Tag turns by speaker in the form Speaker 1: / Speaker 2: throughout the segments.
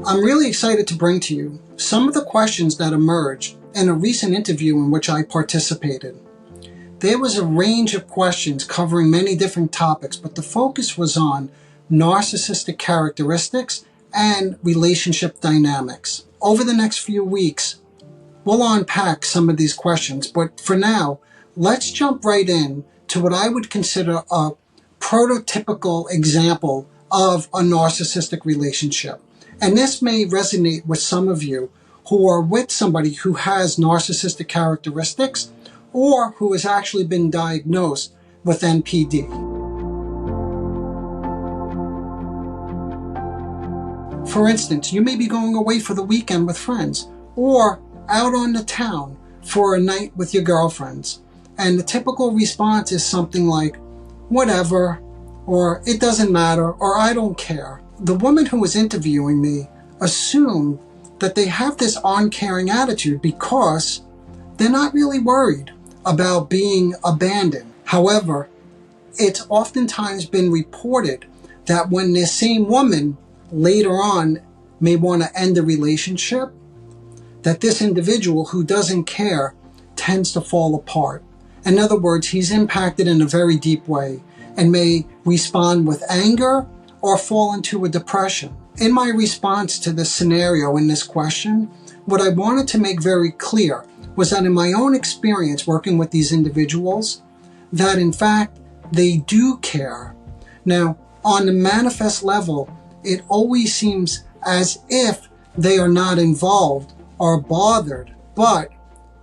Speaker 1: I'm really excited to bring to you some of the questions that emerged in a recent interview in which I participated. There was a range of questions covering many different topics, but the focus was on narcissistic characteristics and relationship dynamics. Over the next few weeks, we'll unpack some of these questions, but for now, let's jump right in to what I would consider a prototypical example of a narcissistic relationship. And this may resonate with some of you who are with somebody who has narcissistic characteristics or who has actually been diagnosed with NPD. For instance, you may be going away for the weekend with friends or out on the town for a night with your girlfriends. And the typical response is something like, whatever, or it doesn't matter, or I don't care. The woman who was interviewing me assumed that they have this uncaring attitude because they're not really worried about being abandoned. However, it's oftentimes been reported that when this same woman later on may want to end a relationship, that this individual who doesn't care tends to fall apart. In other words, he's impacted in a very deep way and may respond with anger or fall into a depression. In my response to this scenario in this question, what I wanted to make very clear was that in my own experience working with these individuals, that in fact, they do care. Now, on the manifest level, it always seems as if they are not involved or bothered. But,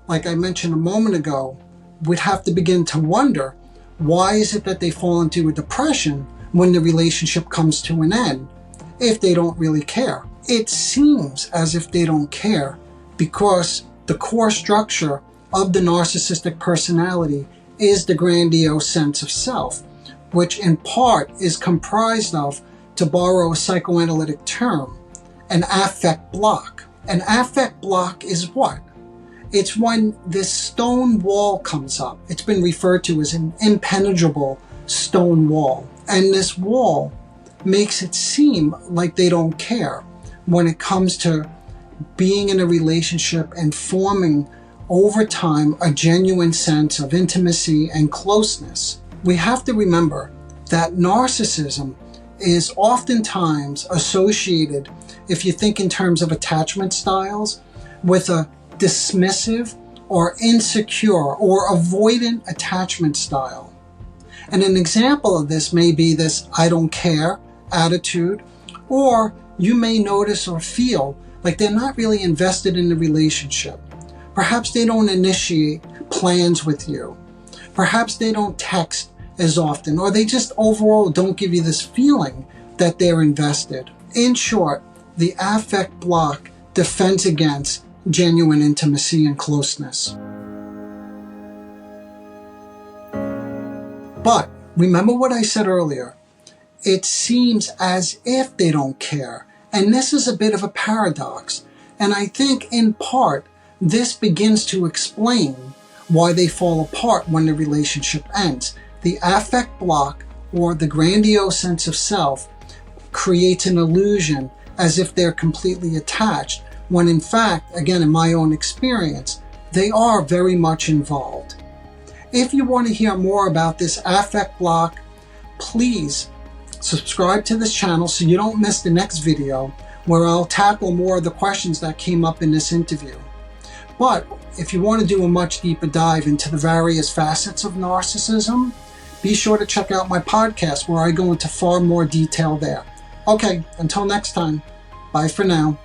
Speaker 1: like I mentioned a moment ago, we'd have to begin to wonder, why is it that they fall into a depression when the relationship comes to an end, if they don't really care? It seems as if they don't care because the core structure of the narcissistic personality is the grandiose sense of self, which in part is comprised of, to borrow a psychoanalytic term, an affect block. An affect block is what? It's when this stone wall comes up. It's been referred to as an impenetrable stone wall. And this wall makes it seem like they don't care when it comes to being in a relationship and forming over time a genuine sense of intimacy and closeness. We have to remember that narcissism is oftentimes associated, if you think in terms of attachment styles, with a dismissive or insecure or avoidant attachment style. And an example of this may be this I don't care attitude, or you may notice or feel like they're not really invested in the relationship. Perhaps they don't initiate plans with you. Perhaps they don't text as often, or they just overall don't give you this feeling that they're invested. In short, the affect block defends against genuine intimacy and closeness. But remember what I said earlier. It seems as if they don't care. And this is a bit of a paradox. And I think in part, this begins to explain why they fall apart when the relationship ends. The affect block, or the grandiose sense of self, creates an illusion as if they're completely attached, when in fact, again in my own experience, they are very much involved. If you want to hear more about this affect block, please subscribe to this channel so you don't miss the next video where I'll tackle more of the questions that came up in this interview. But if you want to do a much deeper dive into the various facets of narcissism, be sure to check out my podcast where I go into far more detail there. Okay, until next time, bye for now.